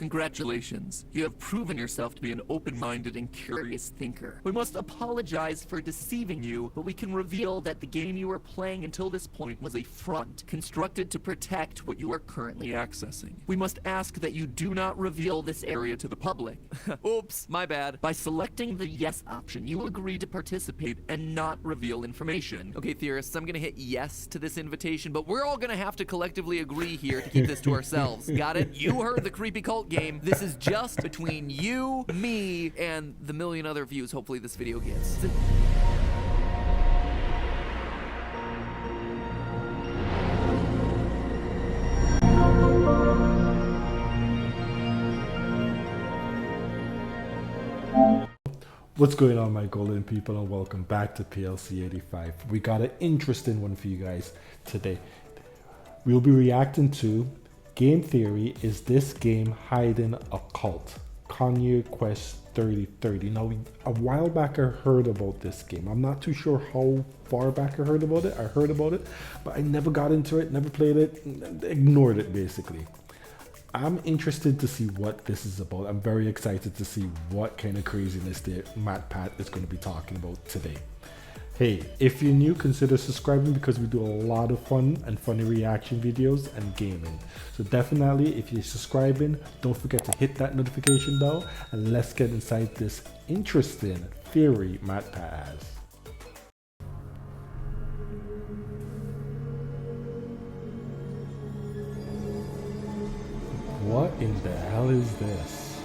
Congratulations. You have proven yourself to be an open-minded and curious thinker. We must apologize for deceiving you, but we can reveal that the game you were playing until this point was a front, constructed to protect what you are currently accessing. We must ask that you do not reveal this area to the public. Oops, my bad. By selecting the yes option, you agree to participate and not reveal information. Okay, theorists, I'm gonna hit yes to this invitation, but we're all gonna have to collectively agree here to keep this to ourselves. Got it? You heard the creepy cult game. This is just between you, me, and the million other views hopefully this video gets. What's going on, my golden people, and welcome back to PLC 85. We got an interesting one for you guys today. We'll be reacting to Game Theory, Is This Game Hiding a Cult? Kanye Quest 3030. Now, a while back I heard about this game. I'm not too sure how far back I heard about it. I heard about it, but I never got into it, never played it, ignored it basically. I'm interested to see what this is about. I'm very excited to see what kind of craziness that Matt Pat is going to be talking about today. Hey, if you're new, consider subscribing because we do a lot of fun and funny reaction videos and gaming. So definitely, if you're subscribing, don't forget to hit that notification bell, and let's get inside this interesting theory Matt Pat has. What in the hell is this?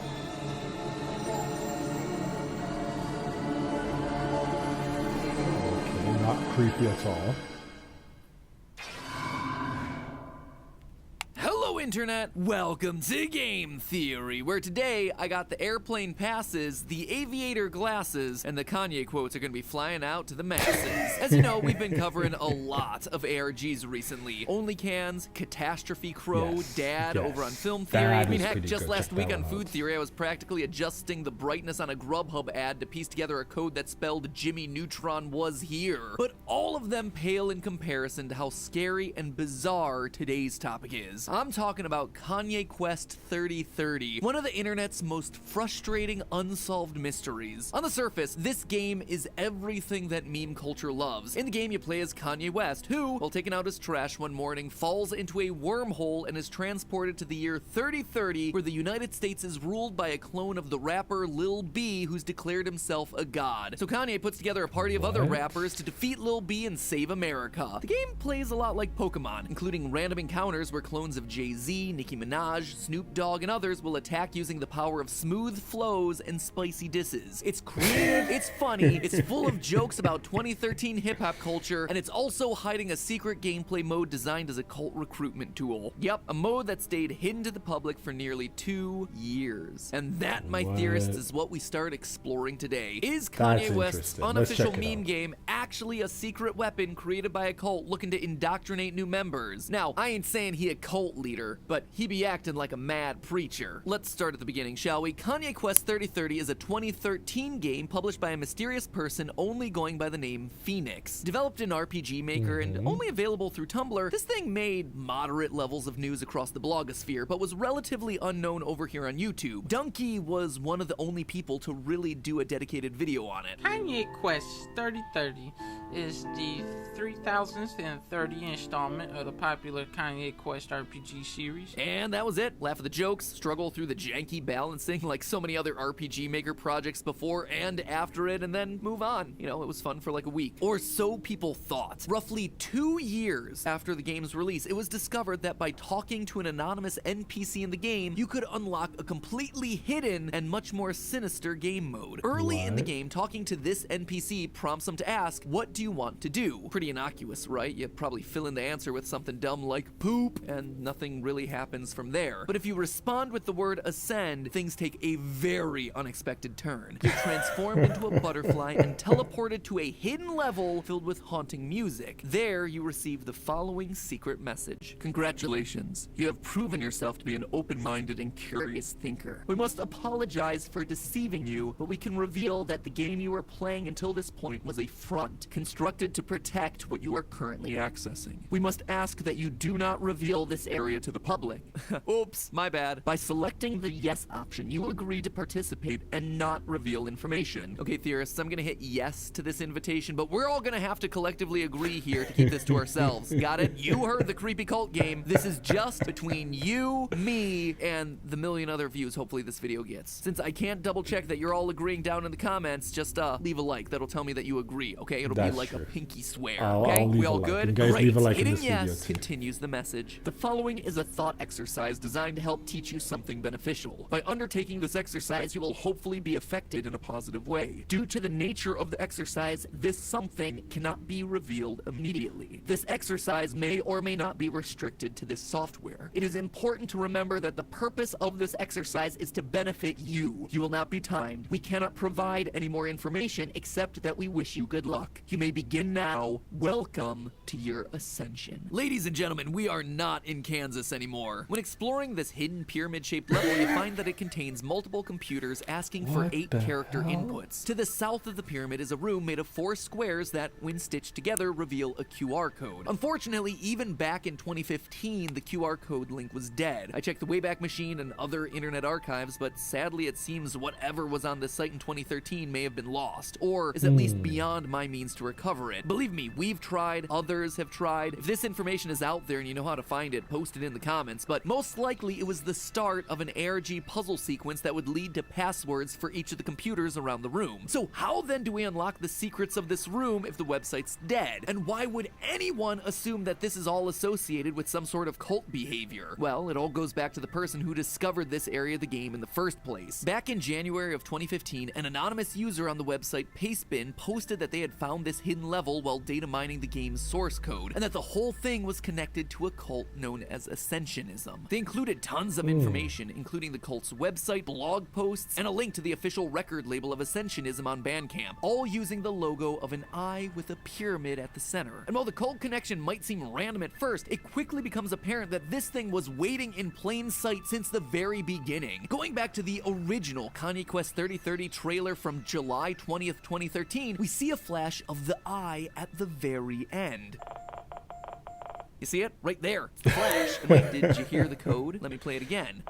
Okay, not creepy at all. Hello, Internet! Welcome to Game Theory, where today I got the airplane passes, the aviator glasses, and the Kanye quotes are gonna be flying out to the masses. As you know, we've been covering a lot of ARGs recently. Only Cans, Catastrophe Crow, Dad over on Film Theory. I mean, heck, just last week on Food Theory, I was practically adjusting the brightness on a Grubhub ad to piece together a code that spelled Jimmy Neutron was here. But all of them pale in comparison to how scary and bizarre today's topic is. I'm talking about Kanye Quest 3030, one of the internet's most frustrating unsolved mysteries. On the surface, this game is everything that meme culture loves. In the game, you play as Kanye West, who, while taking out his trash one morning, falls into a wormhole and is transported to the year 3030, where the United States is ruled by a clone of the rapper Lil B, who's declared himself a god. So Kanye puts together a party of other rappers to defeat Lil B and save America. The game plays a lot like Pokemon, including random encounters where clones of Jay-Z, Nicki Minaj, Snoop Dogg, and others will attack using the power of smooth flows and spicy disses. It's creative, it's funny, it's full of jokes about 2013 hip-hop culture, and it's also hiding a secret gameplay mode designed as a cult recruitment tool. Yep, a mode that stayed hidden to the public for nearly 2 years. And that, my theorists, is what we start exploring today. Is Kanye West's unofficial meme game actually a secret weapon created by a cult looking to indoctrinate new members? Now, I ain't saying he a cult leader, but he be acting like a mad preacher. Let's start at the beginning, shall we? Kanye Quest 3030 is a 2013 game published by a mysterious person only going by the name Phoenix. Developed in RPG Maker and only available through Tumblr, this thing made moderate levels of news across the blogosphere, but was relatively unknown over here on YouTube. Donkey was one of the only people to really do a dedicated video on it. Kanye Quest 3030 is the 3030th installment of the popular Kanye Quest RPG series. And that was it. Laugh at the jokes, struggle through the janky balancing like so many other RPG Maker projects before and after it, and then move on. You know, it was fun for like a week. Or so people thought. Roughly 2 years after the game's release, it was discovered that by talking to an anonymous NPC in the game, you could unlock a completely hidden and much more sinister game mode. Early in the game, talking to this NPC prompts him to ask, what do you want to do? Pretty innocuous, right? You probably fill in the answer with something dumb like poop, and nothing really happens from there. But if you respond with the word ascend, things take a very unexpected turn. You're transformed into a butterfly and teleported to a hidden level filled with haunting music. There, you receive the following secret message. Congratulations. You have proven yourself to be an open-minded and curious thinker. We must apologize for deceiving you, but we can reveal that the game you were playing until this point was a front, constructed to protect what you are currently accessing. We must ask that you do not reveal this area to the public. Oops, my bad. By selecting the yes option, you agree to participate and not reveal information. Okay, theorists, I'm gonna hit yes to this invitation, but we're all gonna have to collectively agree here to keep this to ourselves. Got it? You heard the creepy cult game. This is just between you, me, and the million other views hopefully this video gets. Since I can't double check that you're all agreeing down in the comments, just leave a like. That'll tell me that you agree, okay? It'll That's be like true. a pinky swear, I'll okay? leave We a all like. good? You guys Great. leave a like in Hitting this video, yes too. continues the message. The following is a thought exercise designed to help teach you something beneficial. By undertaking this exercise, you will hopefully be affected in a positive way. Due to the nature of the exercise, this something cannot be revealed immediately. This exercise may or may not be restricted to this software. It is important to remember that the purpose of this exercise is to benefit you. You will not be timed. We cannot provide any more information except that we wish you good luck. You may begin now. Welcome to your ascension. Ladies and gentlemen, we are not in Kansas anymore. When exploring this hidden pyramid-shaped level, you find that it contains multiple computers asking for What 8 the character hell? inputs. To the south of the pyramid is a room made of 4 squares that, when stitched together, reveal a QR code. Unfortunately, even back in 2015, the QR code link was dead. I checked the Wayback Machine and other internet archives, but sadly it seems whatever was on this site in 2013 may have been lost, or is at least beyond my means to recover it. Believe me, we've tried, others have tried. If this information is out there and you know how to find it, post it in the comments, but most likely it was the start of an ARG puzzle sequence that would lead to passwords for each of the computers around the room. So how then do we unlock the secrets of this room if the website's dead? And why would anyone assume that this is all associated with some sort of cult behavior? Well, it all goes back to the person who discovered this area of the game in the first place. Back in January of 2015, an anonymous user on the website Pastebin posted that they had found this hidden level while data mining the game's source code, and that the whole thing was connected to a cult known as Ascensionism. They included tons of information, including the cult's website, blog posts, and a link to the official record label of Ascensionism on Bandcamp, all using the logo of an eye with a pyramid at the center. And while the cult connection might seem random at first, it quickly becomes apparent that this thing was waiting in plain sight since the very beginning. Going back to the original Kanye Quest 3030 trailer from July 20th, 2013, we see a flash of the eye at the very end. You see it? Right there. It's the flash. And wait, did you hear the code? Let me play it again.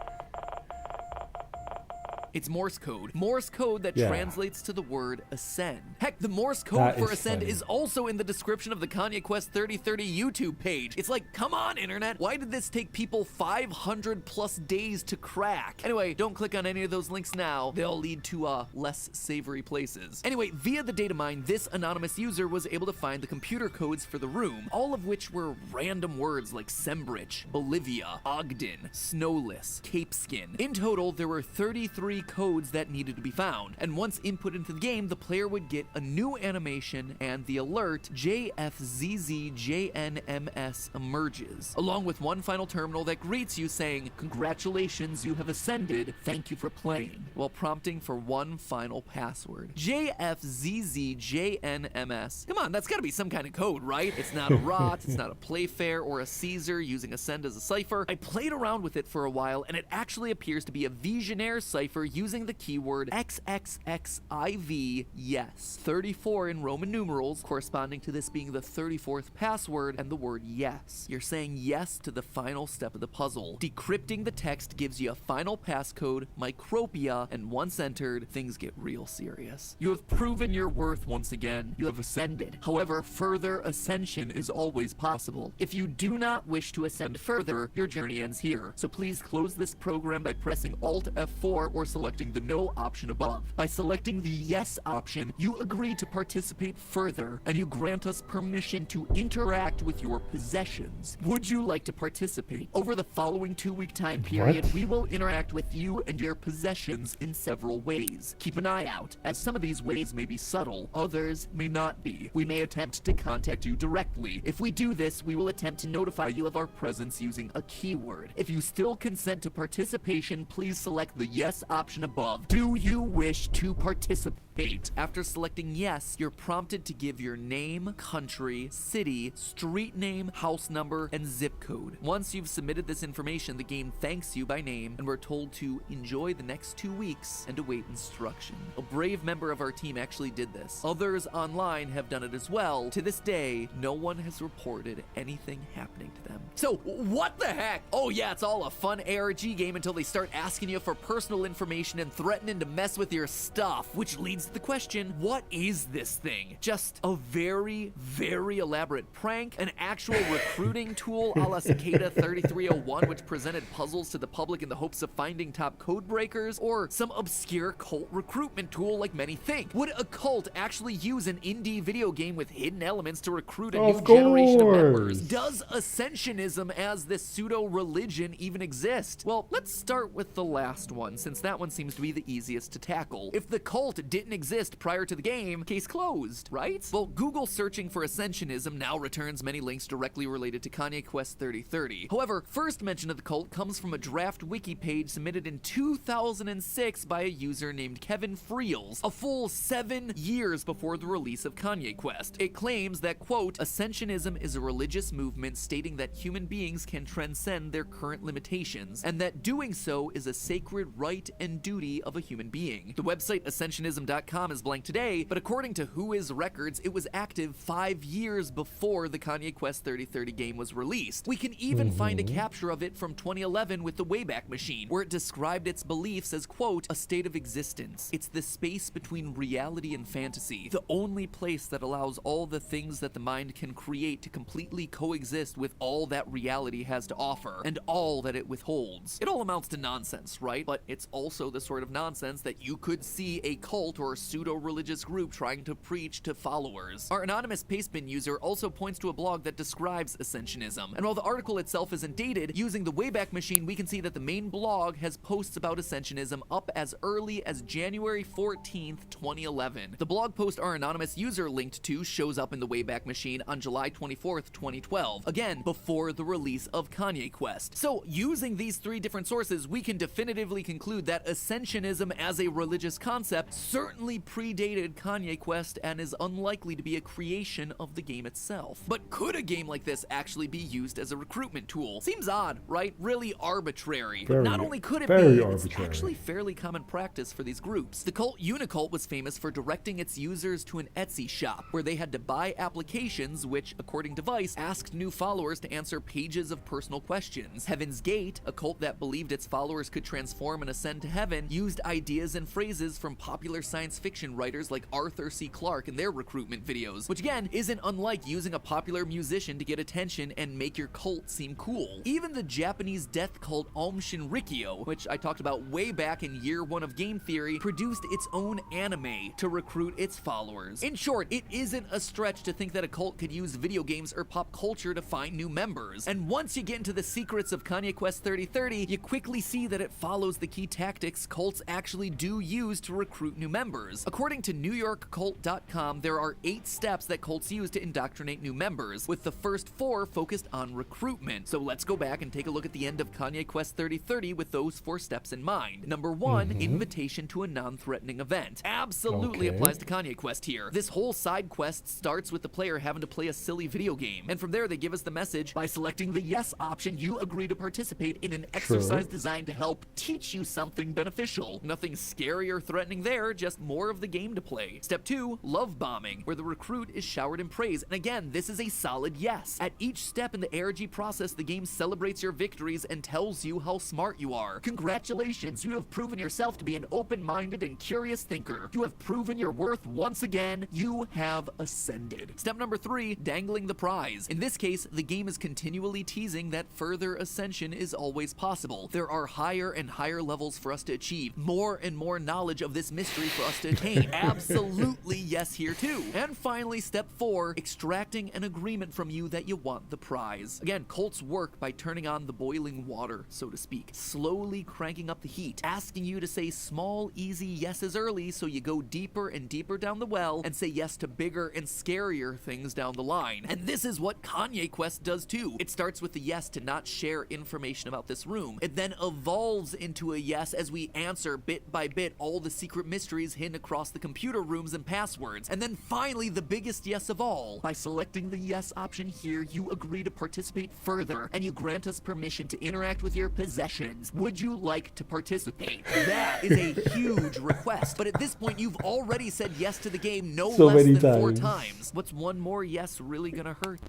It's Morse code. Morse code that Yeah. translates to the word ascend. Heck, the Morse code That for is ascend funny. is also in the description of the Kanye Quest 3030 YouTube page. It's like, come on, internet. Why did this take people 500 plus days to crack? Anyway, don't click on any of those links now. They'll lead to less savory places. Anyway, via the data mine, this anonymous user was able to find the computer codes for the room, all of which were random words like Sembrich, Bolivia, Ogden, Snowless, Capeskin. In total, there were 33 codes that needed to be found, and once input into the game, the player would get a new animation and the alert JFZZJNMS emerges, along with one final terminal that greets you saying, Congratulations, you have ascended. Thank you for playing. while prompting for one final password. JFZZJNMS. Come on, that's gotta be some kind of code, right? It's not a rot, it's not a Playfair or a Caesar using Ascend as a cipher. I played around with it for a while, and it actually appears to be a Visionaire cipher using the keyword XXXIV yes. 34 in Roman numerals, corresponding to this being the 34th password and the word yes. You're saying yes to the final step of the puzzle. Decrypting the text gives you a final passcode, Micropia, and once entered, things get real serious. You have proven your worth once again. You have ascended. However, further ascension is always possible. If you do not wish to ascend further, your journey ends here. So please close this program by pressing Alt F4 or selecting the No option above. By selecting the Yes option, you agree to participate further, and you grant us permission to interact with your possessions. Would you like to participate? Over the following 2-week time period, we will interact with you and your possessions in several ways. Keep an eye out, as some of these ways may be subtle, others may not be. We may attempt to contact you directly. If we do this, we will attempt to notify you of our presence using a keyword. If you still consent to participation, please select the Yes option above. Do you wish to participate? participate. After selecting yes, you're prompted to give your name, country, city, street name, house number, and zip code. Once you've submitted this information, the game thanks you by name, and we're told to enjoy the next 2 weeks and await instruction. A brave member of our team actually did this. Others online have done it as well. To this day, no one has reported anything happening to them. So, what the heck? Oh yeah, it's all a fun ARG game until they start asking you for personal information and threatening to mess with your stuff. Which leads to the question, what is this thing? Just a very, very elaborate prank? An actual recruiting tool a la Cicada 3301, which presented puzzles to the public in the hopes of finding top code breakers? Or some obscure cult recruitment tool like many think? Would a cult actually use an indie video game with hidden elements to recruit a new generation of members? Does Ascensionism as this pseudo-religion even exist? Well, let's start with the last one, since that one seems to be the easiest to tackle. If the cult didn't exist prior to the game, case closed, right? Well, Google searching for Ascensionism now returns many links directly related to Kanye Quest 3030. However, first mention of the cult comes from a draft wiki page submitted in 2006 by a user named Kevin Friels, a full 7 years before the release of Kanye Quest. It claims that, quote, Ascensionism is a religious movement stating that human beings can transcend their current limitations, and that doing so is a sacred right and duty of a human being. The website ascensionism.com is blank today, but according to Whois records, it was active 5 years before the Kanye Quest 3030 game was released. We can even find a capture of it from 2011 with the Wayback Machine, where it described its beliefs as, quote, a state of existence. It's the space between reality and fantasy, the only place that allows all the things that the mind can create to completely coexist with all that reality has to offer, and all that it withholds. It all amounts to nonsense, right? But it's also the sort of nonsense that you could see a cult or pseudo-religious group trying to preach to followers. Our anonymous pastebin user also points to a blog that describes Ascensionism, and while the article itself isn't dated, using the Wayback Machine, we can see that the main blog has posts about Ascensionism up as early as January 14th, 2011. The blog post our anonymous user linked to shows up in the Wayback Machine on July 24th, 2012, again, before the release of Kanye Quest. So, using these 3 different sources, we can definitively conclude that Ascensionism as a religious concept certainly predated Kanye Quest and is unlikely to be a creation of the game itself. But could a game like this actually be used as a recruitment tool? Seems odd, right? Really arbitrary. But not only could it be, it's actually fairly common practice for these groups. The cult Unicult was famous for directing its users to an Etsy shop, where they had to buy applications which, according to Vice, asked new followers to answer pages of personal questions. Heaven's Gate, a cult that believed its followers could transform and ascend to heaven, used ideas and phrases from popular science fiction writers like Arthur C. Clarke in their recruitment videos, which again isn't unlike using a popular musician to get attention and make your cult seem cool. Even the Japanese death cult Aum Shinrikyo, which I talked about way back in year 1 of game theory, produced its own anime to recruit its followers. In short, it isn't a stretch to think that a cult could use video games or pop culture to find new members. And once you get into the secrets of Kanye Quest 3030, you quickly see that it follows the key tactics cults actually do use to recruit new members. According to NewYorkCult.com, there are 8 steps that cults use to indoctrinate new members, with the first 4 focused on recruitment. So let's go back and take a look at the end of Kanye Quest 3030 with those 4 steps in mind. Number 1, invitation to a non-threatening event. Absolutely applies to Kanye Quest here. This whole side quest starts with the player having to play a silly video game, and from there they give us the message, by selecting the yes option, you agree to participate in an exercise designed to help teach you something beneficial. Nothing scary or threatening there, just more of the game to play. Step 2, love bombing, where the recruit is showered in praise, and again, this is a solid yes. At each step in the ARG process, the game celebrates your victories and tells you how smart you are. Congratulations, you have proven yourself to be an open-minded and curious thinker. You have proven your worth once again. You have ascended. Step number 3, dangling the prize. In this case, the game is continually teasing that further ascension is always possible. There are higher and higher levels for us to achieve, more and more knowledge of this mystery for us to attain. Absolutely yes here too. And finally, step 4, extracting an agreement from you that you want the prize. Again, cults work by turning on the boiling water, so to speak, slowly cranking up the heat, asking you to say small, easy yeses early so you go deeper and deeper down the well and say yes to bigger and scarier things down the line. And this is what Kanye Quest does too. It starts with the yes to not share information about this room. It then evolves into a yes as we answer bit by bit all the secret mysteries hidden hidden across the computer rooms and passwords. And then finally, the biggest yes of all. By selecting the yes option here, you agree to participate further, and you grant us permission to interact with your possessions. Would you like to participate? That is a huge request, but at this point, you've already said yes to the game no So less many than 4 times. times. What's one more yes really gonna hurt?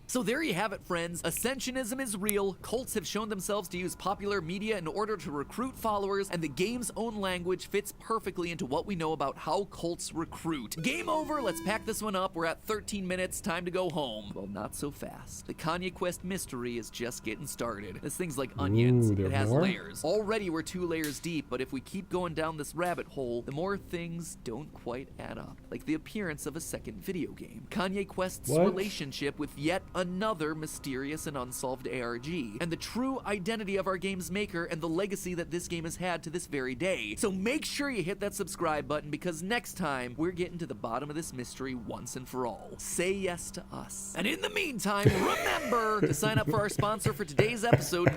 So there you have it, friends. Ascensionism is real. Cults have shown themselves to use popular media in order to recruit followers, and the game's own language fits perfectly into what we know about how cults recruit. Game over. Let's pack this one up. We're at 13 minutes. Time to go home. Well, not so fast. The Kanye Quest mystery is just getting started. This thing's like onions. Ooh, there It has more? layers. Already we're 2 layers deep, but if we keep going down this rabbit hole, the more things don't quite add up. Like the appearance of a second video game. Kanye Quest's What? relationship with yet another mysterious and unsolved ARG, and the true identity of our game's maker and the legacy that this game has had to this very day. So make sure you hit that subscribe button, because next time we're getting to the bottom of this mystery once and for all. Say yes to us. And in the meantime, remember to sign up for our sponsor for today's episode,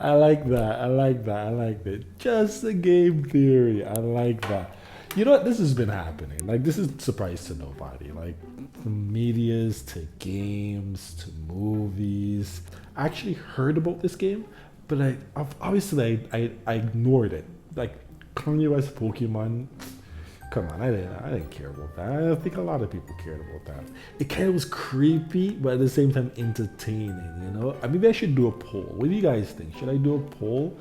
I like that. I like that. I like that. Just a game theory. I like that. You know what? This has been happening. Like, this is a surprise to nobody. Like, from medias to games to movies. I actually heard about this game, but I ignored it. Like, Kanye West Pokemon. Come on, I didn't care about that. I think a lot of people cared about that. It kind of was creepy, but at the same time entertaining, you know? Maybe I should do a poll. What do you guys think? Should I do a poll?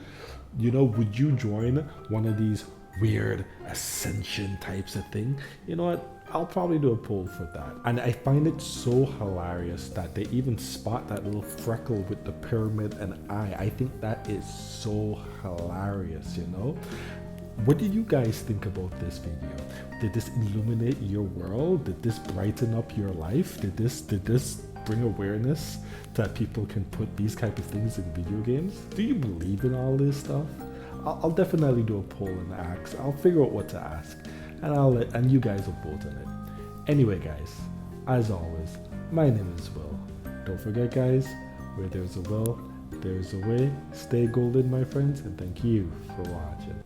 You know, would you join one of these weird ascension types of thing? You know what? I'll probably do a poll for that. And I find it so hilarious that they even spot that little freckle with the pyramid and eye. I think that is so hilarious, you know? What did you guys think about this video? Did this illuminate your world? Did this brighten up your life? Did this bring awareness that people can put these type of things in video games? Do you believe in all this stuff? I'll definitely do a poll and ask. I'll figure out what to ask, and you guys will vote on it. Anyway, guys, as always, my name is Will. Don't forget, guys, where there's a will, there's a way. Stay golden, my friends, and thank you for watching.